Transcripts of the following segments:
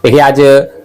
देखिए, आज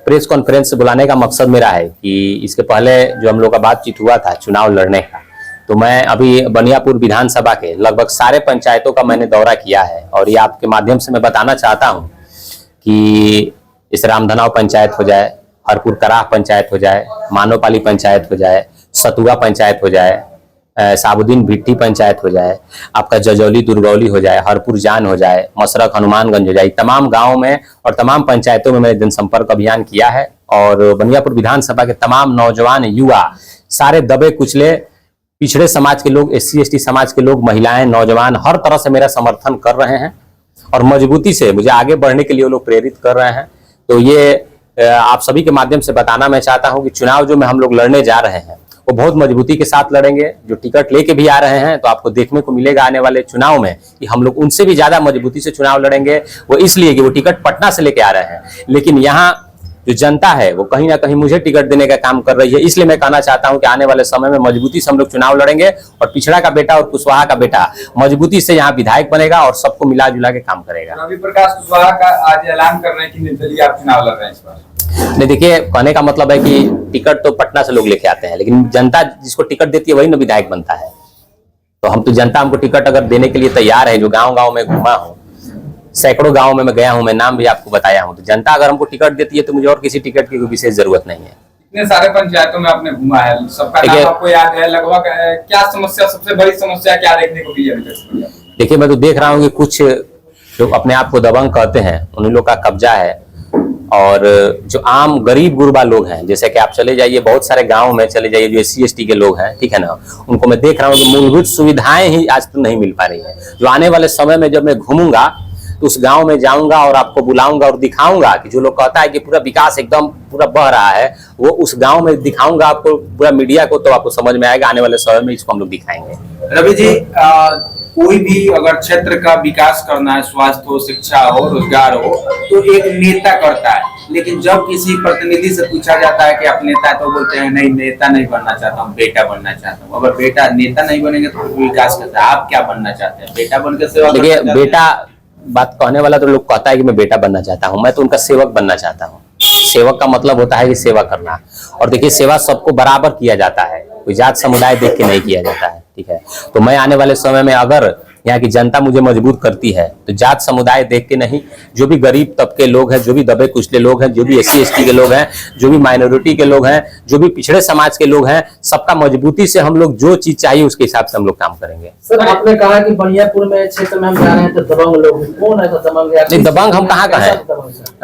press conference बुलाने का मकसद मेरा है कि इसके पहले जो हम लोग का बातचीत हुआ था चुनाव लड़ने का, तो मैं अभी बनियापुर विधानसभा के लगभग सारे पंचायतों का मैंने दौरा किया है और ये आपके माध्यम से मैं बताना चाहता हूँ कि इस रामधनाव पंचायत हो जाए, हरपुर कराह पंचायत हो जाए, मानोपाली पंचायत हो जाए, सतुआ पंचायत हो जाए, साबुद्दीन भिट्टी पंचायत हो जाए, आपका जजौली दुर्गौली हो जाए, हरपुर जान हो जाए, मसरक हनुमानगंज हो जाए, तमाम गांव में और तमाम पंचायतों में मैंने जनसंपर्क अभियान किया है। और बनियापुर विधानसभा के तमाम नौजवान युवा, सारे दबे कुचले पिछड़े समाज के लोग, SC ST समाज के लोग, महिलाएं, नौजवान हर तरह से मेरा समर्थन कर रहे हैं और मजबूती से मुझे आगे बढ़ने के लिए वो लोग प्रेरित कर रहे हैं। तो ये आप सभी के माध्यम से बताना मैं चाहता हूं कि चुनाव जो में हम लोग लड़ने जा रहे हैं वो बहुत मजबूती के साथ लड़ेंगे। जो टिकट लेके भी आ रहे हैं तो आपको देखने को मिलेगा आने वाले चुनाव में कि हम लोग उनसे भी ज्यादा मजबूती से चुनाव लड़ेंगे। वो इसलिए कि वो टिकट पटना से लेके आ रहे हैं, लेकिन यहाँ जो जनता है वो कहीं ना कहीं मुझे टिकट देने का काम कर रही है। इसलिए मैं कहना चाहता हूं कि आने वाले समय में मजबूती से हम लोग चुनाव लड़ेंगे और पिछड़ा का बेटा और कुशवाहा का बेटा मजबूती से यहाँ विधायक बनेगा और सबको मिला जुला के काम करेगा। रवि प्रकाश कुशवाहा का आज ऐलान कर रहे हैं कि निर्दलीय आप चुनाव लड़ रहे हैं इस बार। नहीं, देखिए, कहने का मतलब है कि टिकट तो पटना से लोग लेके आते हैं, लेकिन जनता जिसको टिकट देती है वही ना विधायक बनता है। तो हम तो जनता हमको टिकट अगर देने के लिए तैयार है, जो गांव गांव में घुमा हूँ, सैकड़ों गांव में मैं गया हूं, मैं नाम भी आपको बताया हूं, तो जनता अगर हमको टिकट देती है तो मुझे और किसी टिकट की कोई विशेष जरूरत नहीं है। इतने सारे पंचायतों में आपने घुमा है, सबका नाम आपको याद है लगभग। क्या समस्या, सबसे बड़ी समस्या क्या देखने को मिली अभी तक? देखिए, मैं तो देख रहा हूँ कि कुछ जो अपने आप को दबंग कहते हैं उन्हीं लोग का कब्जा है और जो आम गरीब गुरबा लोग हैं, जैसे कि आप चले जाइए बहुत सारे गांव में चले जाइए जो SC ST के लोग हैं, ठीक है ना, उनको मैं देख रहा हूँ कि मूलभूत सुविधाएं ही आज तो नहीं मिल पा रही है। जो आने वाले समय में जब मैं घूमूंगा तो उस गांव में जाऊंगा और आपको बुलाऊंगा और दिखाऊंगा कि जो लोग कहता है कि पूरा विकास एकदम पूरा बह रहा है, वो उस गांव में दिखाऊंगा आपको, पूरा मीडिया को, तो आपको समझ में आएगा। आने वाले समय में इसको हम लोग दिखाएंगे। रवि जी, कोई भी अगर क्षेत्र का विकास करना है, स्वास्थ्य हो, शिक्षा हो, रोजगार हो, तो एक नेता करता है, लेकिन जब किसी प्रतिनिधि से पूछा जाता है कि आप नेता है, तो बोलते हैं नहीं, नेता नहीं बनना चाहता हूँ, बेटा बनना चाहता हूँ। अगर बेटा नेता नहीं बनेंगे तो विकास कैसे? आप क्या बनना चाहते हैं? बेटा बन के सेवा? देखिए, बेटा बात कहने वाला तो लोग कहता है कि मैं बेटा बनना चाहता हूँ, मैं तो उनका सेवक बनना चाहता हूँ। सेवक का मतलब होता है कि सेवा करना, और देखिए सेवा सबको बराबर किया जाता है, कोई जात समुदाय देख के नहीं किया जाता है, ठीक है। तो मैं आने वाले समय में अगर यहाँ की जनता मुझे मजबूत करती है तो जात समुदाय देख के नहीं, जो भी गरीब तबके लोग हैं, जो भी दबे कुचले लोग हैं, जो भी SC ST के लोग हैं, जो भी माइनॉरिटी के लोग हैं, जो भी पिछड़े समाज के लोग हैं, सबका मजबूती से हम लोग जो चीज चाहिए उसके हिसाब से हम लोग काम करेंगे। सर, आपने कहा कि बनियापुर में क्षेत्र में हम जा रहे हैं तो दबंग लोग, कौन है तो दबंग? नहीं, दबंग हम कहाँ है?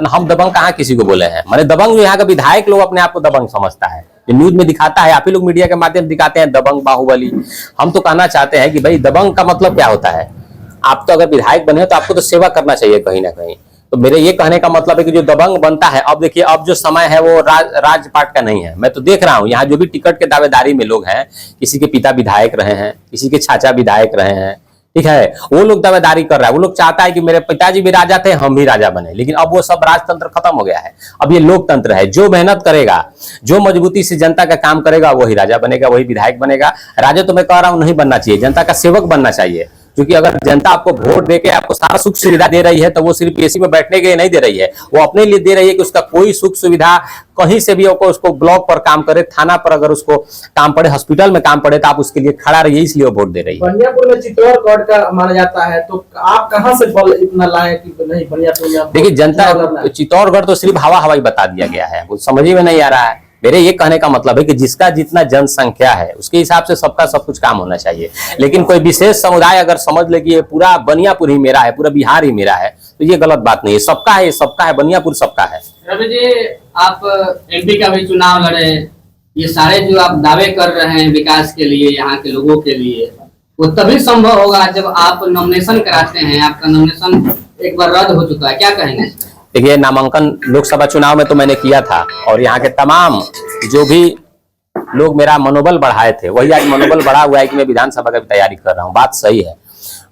हम दबंग कहाँ किसी को बोले हैं? मैंने दबंग जो यहाँ का विधायक लोग अपने आप को दबंग समझता है, न्यूज में दिखाता है, आप ही लोग मीडिया के माध्यम से दिखाते हैं दबंग, बाहुबली। हम तो कहना चाहते हैं कि भाई दबंग का मतलब क्या होता है? आप तो अगर विधायक बने तो आपको तो सेवा करना चाहिए कहीं ना कहीं। तो मेरे ये कहने का मतलब है कि जो दबंग बनता है, अब देखिए, अब जो समय है वो राजपाट का नहीं है। मैं तो देख रहा हूँ यहाँ जो भी टिकट के दावेदारी में लोग हैं, किसी के पिता विधायक रहे हैं, किसी के चाचा विधायक रहे हैं, ठीक है, वो लोग दावेदारी कर रहा है। वो लोग चाहता है कि मेरे पिताजी भी राजा थे, हम भी राजा बने, लेकिन अब वो सब राजतंत्र खत्म हो गया है। अब ये लोकतंत्र है। जो मेहनत करेगा, जो मजबूती से जनता का काम करेगा, वही राजा बनेगा, वही विधायक बनेगा। राजा तो मैं कह रहा हूँ नहीं बनना चाहिए, जनता का सेवक बनना चाहिए। क्योंकि अगर जनता आपको वोट देके आपको सारा सुख सुविधा दे रही है तो वो सिर्फ AC में बैठने के लिए नहीं दे रही है, वो अपने लिए दे रही है कि उसका कोई सुख सुविधा कहीं से भी उसको ब्लॉक पर काम करे, थाना पर अगर उसको काम पड़े, हॉस्पिटल में काम पड़े, तो आप उसके लिए खड़ा रहिए, इसलिए वो वोट दे रही है। बनियापुर में चित्तौड़गढ़ का माना जाता है, तो आप कहां से बल इतना लाए कि नहीं बनियापुर में? देखिए, जनता चित्तौड़गढ़ तो सिर्फ हवाई बता दिया गया है, वो समझ में नहीं आ रहा है। मेरे ये कहने का मतलब है कि जिसका जितना जनसंख्या है उसके हिसाब से सबका सब कुछ काम होना चाहिए। लेकिन कोई विशेष समुदाय अगर समझ ले कि ये पूरा बनियापुर ही मेरा है, पूरा बिहार ही मेरा है, तो ये गलत बात नहीं है। सबका है, ये सबका है, बनियापुर सबका है। रवि जी, आप MP का भी चुनाव लड़े, ये सारे जो आप दावे कर रहे हैं विकास के लिए, यहाँ के लोगों के लिए, वो तभी संभव होगा जब आप नॉमिनेशन कराते हैं। आपका नॉमिनेशन एक बार रद्द हो चुका है, क्या कहेंगे? देखिए, नामांकन लोकसभा चुनाव में तो मैंने किया था और यहाँ के तमाम जो भी लोग मेरा मनोबल बढ़ाए थे, वही आज मनोबल बढ़ा हुआ है कि मैं विधानसभा की तैयारी कर रहा हूँ। बात सही है।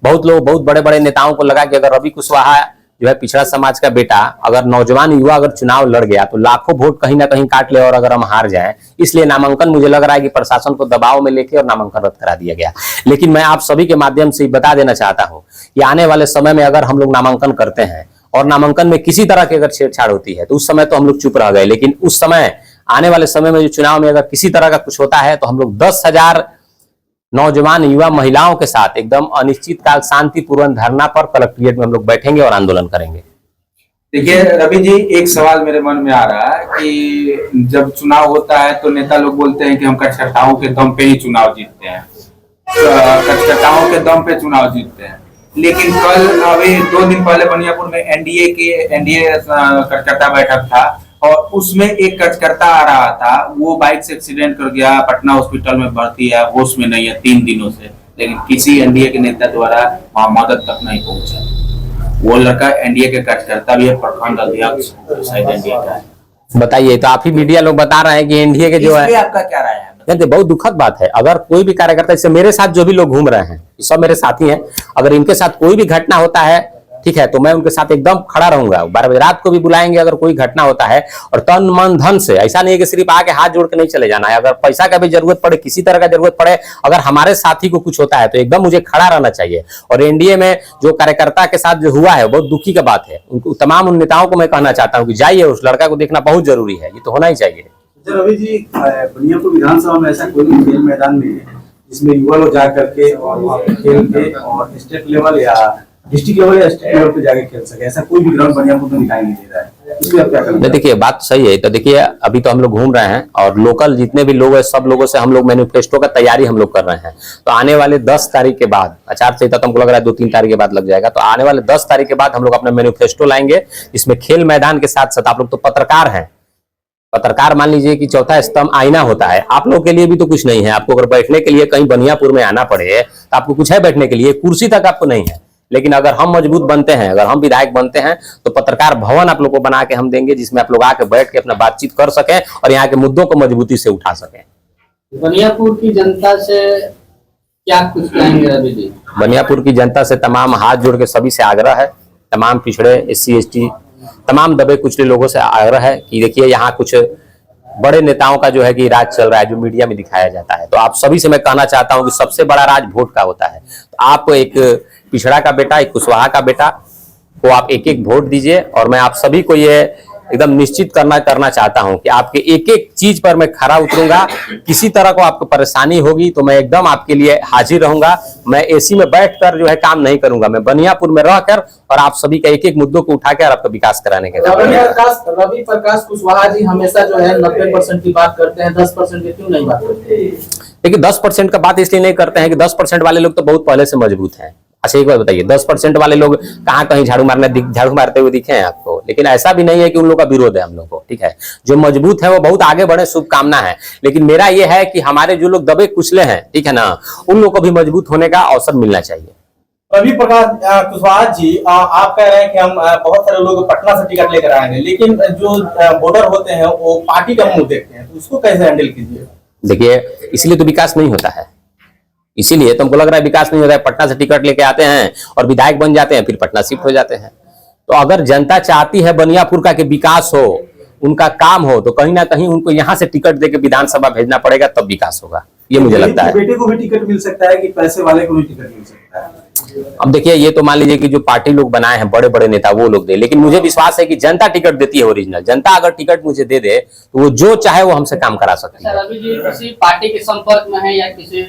बहुत लोग, बहुत बड़े बड़े नेताओं को लगा कि अगर रवि कुशवाहा जो है पिछड़ा समाज का बेटा, अगर नौजवान युवा अगर चुनाव लड़ गया तो लाखों वोट कहीं ना कहीं काट ले और अगर हम हार जाएं, इसलिए नामांकन मुझे लग रहा है कि प्रशासन को दबाव में लेके और नामांकन रद्द करा दिया गया। लेकिन मैं आप सभी के माध्यम से बता देना चाहता हूं कि आने वाले समय में अगर हम लोग नामांकन करते हैं और नामांकन में किसी तरह की अगर छेड़छाड़ होती है तो उस समय तो हम लोग चुप रह गए, लेकिन उस समय आने वाले समय में जो चुनाव में अगर किसी तरह का कुछ होता है तो हम लोग 10,000 नौजवान युवा महिलाओं के साथ एकदम अनिश्चित काल शांतिपूर्ण धरना पर कलेक्ट्रेट में हम लोग बैठेंगे और आंदोलन करेंगे। देखिए रवि जी, एक सवाल मेरे मन में आ रहा है कि जब चुनाव होता है तो नेता लोग बोलते हैं कि हम कार्यकर्ताओं के दम पे ही चुनाव जीतते हैं, कार्यकर्ताओं के दम पे चुनाव जीतते हैं, लेकिन कल अभी 2 दिन पहले बनियापुर में एनडीए कार्यकर्ता बैठक था और उसमें एक कार्यकर्ता आ रहा था, वो बाइक से एक्सीडेंट कर गया, पटना हॉस्पिटल में भर्ती है, होश में नहीं है 3 दिनों से, लेकिन किसी एनडीए के नेता द्वारा वहां मदद तक नहीं पहुंचा। वो लड़का एनडीए के कार्यकर्ता भी है, प्रखंड अध्यक्ष शायद एनडीए का है। बताइए, तो आप ही मीडिया लोग बता रहे हैं कि एनडीए के जो है, आपका क्या राय है? बहुत दुखद बात है। अगर कोई भी कार्यकर्ता, जैसे मेरे साथ जो भी लोग घूम रहे हैं सब मेरे साथी हैं, अगर इनके साथ कोई भी घटना होता है, ठीक है, तो मैं उनके साथ एकदम खड़ा रहूंगा। 12 बजे रात को भी बुलाएंगे अगर कोई घटना होता है, और तन मन धन से, ऐसा नहीं है कि सिर्फ आके हाथ जोड़ के नहीं चले जाना है। अगर पैसा का भी जरूरत पड़े, किसी तरह का जरूरत पड़े, अगर हमारे साथी को कुछ होता है तो एकदम मुझे खड़ा रहना चाहिए। और एनडीए में जो कार्यकर्ता के साथ जो हुआ है बहुत दुखी का बात है। उनको, तमाम उन नेताओं को मैं कहना चाहता हूँ कि जाइए, उस लड़का को देखना बहुत जरूरी है, ये तो होना ही चाहिए। रवि जी, बनियापुर विधानसभा में ऐसा कोई भी खेल मैदान में है जिसमें युवा लोग जा करके और वहाँ पे खेल के और स्टेट लेवल या डिस्ट्रिक्ट लेवल या स्टेट लेवल पे जाके खेल सके, ऐसा कोई भी ग्राउंड बनियापुर में दिखाई नहीं दे रहा है, इसमें आप क्या करेंगे? देखिए, बात सही है। तो देखिए, अभी तो हम लोग घूम रहे हैं और लोकल जितने भी लोग हैं सब लोगों से हम लोग मैनिफेस्टो का तैयारी हम लोग कर रहे हैं। तो आने वाले 10 तारीख के बाद, आचार संहिता तो हमको लग रहा है 2-3 तारीख के बाद लग जाएगा, तो आने वाले 10 तारीख के बाद हम लोग अपना मैनिफेस्टो लाएंगे। इसमें खेल मैदान के साथ साथ, आप लोग तो पत्रकार हैं, पत्रकार मान लीजिए कि चौथा स्तंभ आईना होता है, आप लोग के लिए भी तो कुछ नहीं है। आपको अगर बैठने के लिए कहीं बनियापुर में आना पड़े तो आपको कुछ है बैठने के लिए, कुर्सी तक आपको नहीं है। लेकिन अगर हम मजबूत बनते हैं, अगर हम विधायक बनते हैं, तो पत्रकार भवन आप लोग को बना के हम देंगे, जिसमें आप लोग आके बैठ के अपना बातचीत कर सकें और यहाँ के मुद्दों को मजबूती से उठा सकें। बनियापुर की जनता से क्या कुछ कहेंगे रवि जी? बनियापुर की जनता से तमाम हाथ जोड़ के सभी से आग्रह है, तमाम पिछड़े, SC ST, तमाम दबे कुचले लोगों से आग्रह है कि देखिए, यहाँ कुछ बड़े नेताओं का जो है कि राज चल रहा है, जो मीडिया में दिखाया जाता है। तो आप सभी से मैं कहना चाहता हूं कि सबसे बड़ा राज वोट का होता है। तो आप एक पिछड़ा का बेटा, एक कुशवाहा का बेटा को आप एक एक वोट दीजिए, और मैं आप सभी को ये एकदम निश्चित करना चाहता हूं कि आपके एक एक चीज पर मैं खरा उतरूंगा। किसी तरह को आपको परेशानी होगी तो मैं एकदम आपके लिए हाजिर रहूंगा। मैं एसी में बैठकर जो है काम नहीं करूंगा, मैं बनियापुर में रहकर और आप सभी का एक एक मुद्दों को उठाकर आपका विकास कराने के रवि प्रकाश कुशवाहा जी हमेशा जो है 90% की बात करते हैं, 10% की क्यों नहीं बात करते? देखिए, 10% का बात इसलिए नहीं करते हैं कि 10% वाले लोग तो बहुत पहले से मजबूत हैं। अच्छा, एक बात बताइए, 10% वाले लोग कहाँ कहीं झाड़ू मारते हुए दिखे हैं आपको? लेकिन ऐसा भी नहीं है कि उन लोग का विरोध है हम लोग को, ठीक है। जो मजबूत है वो बहुत आगे बढ़े, शुभकामना है। लेकिन मेरा ये है कि हमारे जो लोग दबे कुचले हैं, ठीक है ना, उन लोग को भी मजबूत होने का अवसर मिलना चाहिए। रवि प्रकाश कुशवाहा जी, आप कह रहे हैं कि हम बहुत सारे लोग पटना से टिकट लेकर आएंगे, लेकिन जो वोटर होते हैं वो पार्टी का मुंह देखते हैं, तो उसको कैसे हैंडल कीजिए? देखिए, इसलिए तो विकास नहीं होता है, इसीलिए तो हमको लग रहा है विकास नहीं होता है। पटना से टिकट लेके आते हैं और विधायक बन जाते हैं, फिर पटना शिफ्ट हो जाते हैं। तो अगर जनता चाहती है बनियापुर का कि विकास हो, उनका काम हो, तो कहीं ना कहीं उनको यहाँ से टिकट देके विधानसभा भेजना पड़ेगा, तब विकास होगा, ये मुझे लगता है। बेटे को भी टिकट मिल सकता है कि पैसे वाले को भी टिकट मिल सकता है? अब देखिए, ये तो मान लीजिए कि जो पार्टी लोग बनाए हैं, बड़े बड़े नेता, वो लोग दे, लेकिन मुझे विश्वास है कि जनता टिकट देती है ओरिजिनल। जनता अगर टिकट मुझे दे दे तो वो जो चाहे वो हमसे काम करा सकती है। रवि जी किसी पार्टी के संपर्क में है या किसी?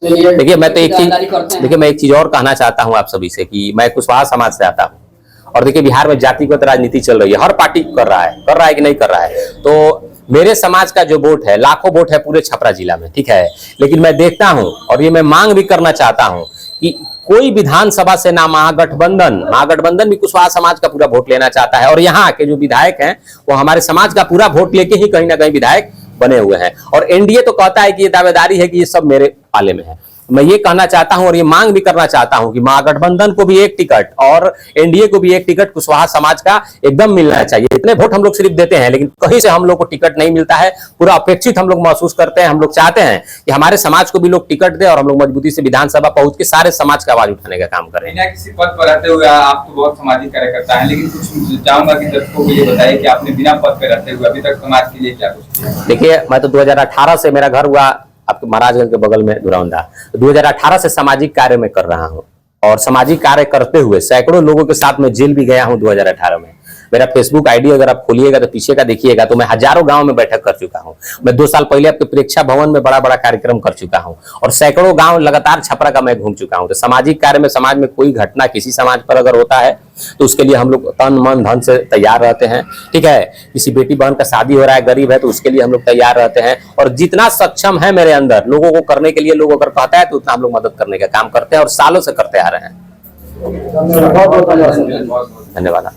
देखिए, मैं तो एक चीज और कहना चाहता हूं आप सभी से कि मैं कुशवाहा समाज से आता हूं, और देखिए बिहार में जातिगत राजनीति चल रही है, हर पार्टी कर रहा है कि नहीं कर रहा है। तो मेरे समाज का जो वोट है, लाखों वोट है पूरे छपरा जिला में, ठीक है। लेकिन मैं देखता हूं और ये मैं मांग भी करना चाहता हूं कि कोई विधानसभा से ना महागठबंधन भी कुशवाहा समाज का पूरा वोट लेना चाहता है, और यहाँ के जो विधायक हैं वो हमारे समाज का पूरा वोट लेके ही कहीं ना कहीं विधायक बने हुए हैं। और एनडीए तो कहता है कि ये दावेदारी है कि ये सब मेरे पाले में है। मैं ये कहना चाहता हूं और ये मांग भी करना चाहता हूं कि महागठबंधन को भी एक टिकट और एनडीए को भी एक टिकट कुशवाहा समाज का एकदम मिलना चाहिए। इतने वोट हम लोग सिर्फ देते हैं, लेकिन कहीं से हम लोग को टिकट नहीं मिलता है। पूरा अपेक्षित हम लोग महसूस करते हैं। हम लोग चाहते हैं कि हमारे समाज को भी लोग टिकट दे और हम लोग मजबूती से विधानसभा पहुंच के सारे समाज की आवाज उठाने का काम करें। बिना किसी पद पर रहते हुए आप तो बहुत सामाजिक कार्यकर्ता हैं, लेकिन कुछ चाहूंगा कि दर्शकों को ये बताइए कि आपने बिना पद पर रहते हुए अभी तक समाज के लिए क्या कुछ किया? देखिए, मैं तो 2018 से, मेरा घर हुआ आपके महाराजगंज के बगल में धुरौंदा, 2018 से सामाजिक कार्य में कर रहा हूँ। और सामाजिक कार्य करते हुए सैकड़ों लोगों के साथ मैं जेल भी गया हूं 2018 में। मेरा फेसबुक आईडी अगर आप खोलिएगा तो पीछे का देखिएगा तो मैं हजारों गांव में बैठक कर चुका हूं। मैं 2 साल पहले आपके प्रेक्षा भवन में बड़ा बड़ा कार्यक्रम कर चुका हूं और सैकड़ों गांव लगातार छपरा का मैं घूम चुका हूं। तो सामाजिक कार्य में समाज में कोई घटना किसी समाज पर अगर होता है तो उसके लिए हम लोग तन मन धन से तैयार रहते हैं। ठीक है, किसी बेटी बहन का शादी हो रहा है, गरीब है, तो उसके लिए हम लोग तैयार रहते हैं और जितना सक्षम है मेरे अंदर लोगों को करने के लिए, लोग अगर कहता है तो उतना हम लोग मदद करने का काम करते हैं और सालों से करते आ रहे हैं। बहुत बहुत धन्यवाद। धन्यवाद।